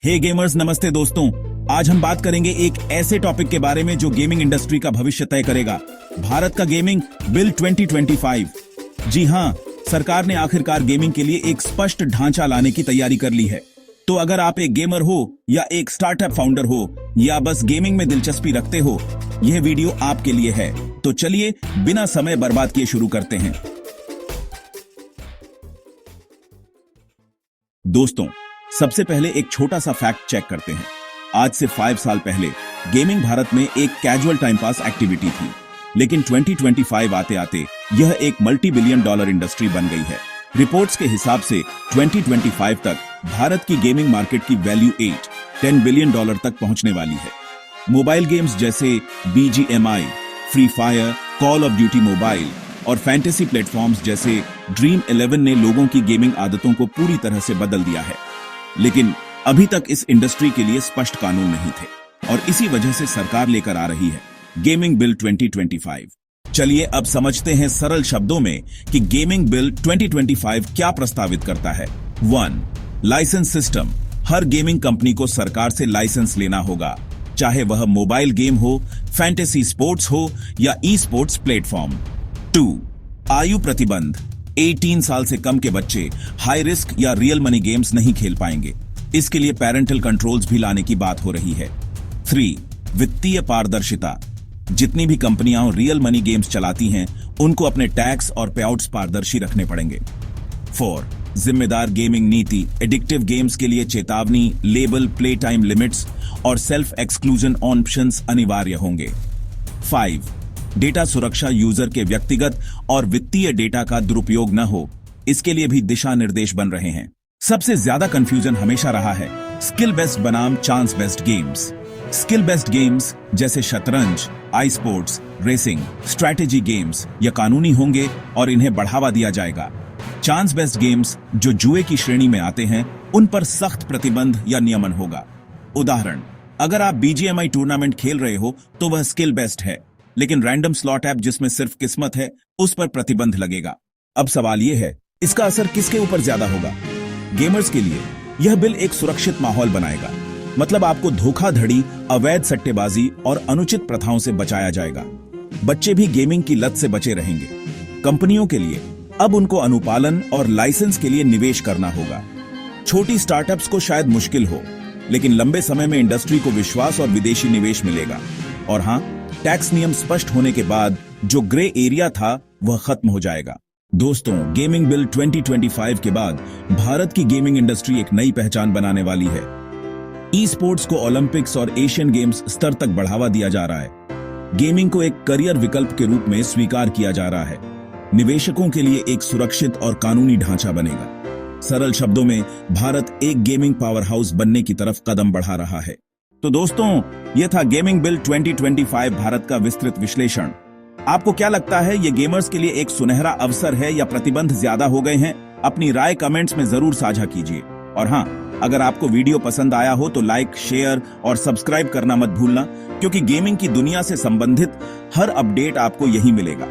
हे gamers, नमस्ते दोस्तों। आज हम बात करेंगे एक ऐसे टॉपिक के बारे में जो गेमिंग इंडस्ट्री का भविष्य तय करेगा, भारत का गेमिंग बिल 2025। जी हां, सरकार ने आखिरकार गेमिंग के लिए एक स्पष्ट ढांचा लाने की तैयारी कर ली है। तो अगर आप एक गेमर हो या एक स्टार्टअप फाउंडर हो या बस गेमिंग में दिलचस्पी रखते हो, यह वीडियो आपके लिए है। तो चलिए बिना समय बर्बाद किए शुरू करते हैं। दोस्तों, सबसे पहले एक छोटा सा फैक्ट चेक करते हैं। आज से 5 साल पहले गेमिंग भारत में एक कैजुअल टाइम पास एक्टिविटी थी, लेकिन 2025 आते आते यह एक मल्टी बिलियन डॉलर इंडस्ट्री बन गई है। रिपोर्ट्स के हिसाब से 2025 तक भारत की गेमिंग मार्केट की वैल्यू 8-10 बिलियन डॉलर तक पहुंचने वाली है। मोबाइल गेम्स जैसे BGMI, free fire, call of duty mobile और फैंटेसी प्लेटफॉर्म्स जैसे ड्रीम 11 ने लोगों की गेमिंग आदतों को पूरी तरह से बदल दिया है। लेकिन अभी तक इस इंडस्ट्री के लिए स्पष्ट कानून नहीं थे और इसी वजह से सरकार लेकर आ रही है गेमिंग बिल 2025। चलिए अब समझते हैं सरल शब्दों में कि गेमिंग बिल 2025 क्या प्रस्तावित करता है। 1. License system. हर गेमिंग कंपनी को सरकार से लाइसेंस लेना होगा, चाहे वह मोबाइल गेम हो, फैंटेसी स्पोर्ट्स हो या ई स्पोर्ट्स प्लेटफॉर्म। 2. आयु प्रतिबंध। 18 साल से कम के बच्चे हाई रिस्क या रियल मनी गेम्स नहीं खेल पाएंगे। इसके लिए पेरेंटल कंट्रोल्स भी लाने की बात हो रही है। 3. वित्तीय पारदर्शिता। जितनी भी कंपनियां रियल मनी गेम्स चलाती हैं, उनको अपने टैक्स और पेआउट्स पारदर्शी रखने पड़ेंगे। 4. जिम्मेदार गेमिंग नीति। एडिक्टिव गेम्स के लिए चेतावनी, लेबल, प्ले टाइम लिमिट्स और सेल्फ एक्सक्लूजन ऑप्शंस अनिवार्य होंगे। 5. डेटा सुरक्षा। यूजर के व्यक्तिगत और वित्तीय डेटा का दुरुपयोग न हो, इसके लिए भी दिशा निर्देश बन रहे हैं। सबसे ज्यादा कंफ्यूजन हमेशा रहा है स्किल बेस्ड बनाम chance based games. Skill based games जैसे शतरंज, आई स्पोर्ट्स, रेसिंग, स्ट्रैटेजी गेम्स या कानूनी होंगे और इन्हें बढ़ावा दिया जाएगा। चांस बेस्ड गेम्स जो जुए की श्रेणी में आते हैं, उन पर सख्त प्रतिबंध या नियमन होगा। उदाहरण, अगर आप BGMI टूर्नामेंट खेल रहे हो तो वह स्किल बेस्ड है, लेकिन रैंडम स्लॉट ऐप जिसमें सिर्फ किस्मत है, उस पर प्रतिबंध लगेगा। अब सवाल यह है, इसका असर किसके ऊपर ज्यादा होगा? गेमर्स के लिए यह बिल एक सुरक्षित माहौल बनाएगा। मतलब आपको धोखाधड़ी, अवैध सट्टेबाजी और अनुचित प्रथाओं से बचाया जाएगा। बच्चे भी गेमिंग की लत से बचे रहेंगे। कंपनियों के लिए अब उनको अनुपालन और लाइसेंस के लिए निवेश करना होगा। छोटी स्टार्टअप्स को शायद मुश्किल हो, लेकिन लंबे समय में इंडस्ट्री को विश्वास और विदेशी निवेश मिलेगा। और हां, टैक्स नियम स्पष्ट होने के बाद जो ग्रे एरिया था वह खत्म हो जाएगा। दोस्तों, गेमिंग बिल 2025 के बाद भारत की गेमिंग इंडस्ट्री एक नई पहचान बनाने वाली है। ई स्पोर्ट्स को ओलंपिक्स और एशियन गेम्स स्तर तक बढ़ावा दिया जा रहा है। गेमिंग को एक करियर विकल्प के रूप में स्वीकार किया जा रहा है। निवेशकों के लिए एक सुरक्षित और कानूनी ढांचा बनेगा। सरल शब्दों में, भारत एक गेमिंग पावर हाउस बनने की तरफ कदम बढ़ा रहा है। तो दोस्तों, यह था गेमिंग बिल 2025 भारत का विस्तृत विश्लेषण। आपको क्या लगता है, ये गेमर्स के लिए एक सुनहरा अवसर है या प्रतिबंध ज्यादा हो गए हैं? अपनी राय कमेंट्स में जरूर साझा कीजिए। और हां, अगर आपको वीडियो पसंद आया हो तो लाइक, शेयर और सब्सक्राइब करना मत भूलना, क्योंकि गेमिंग की दुनिया से संबंधित हर अपडेट आपको यहीं मिलेगा।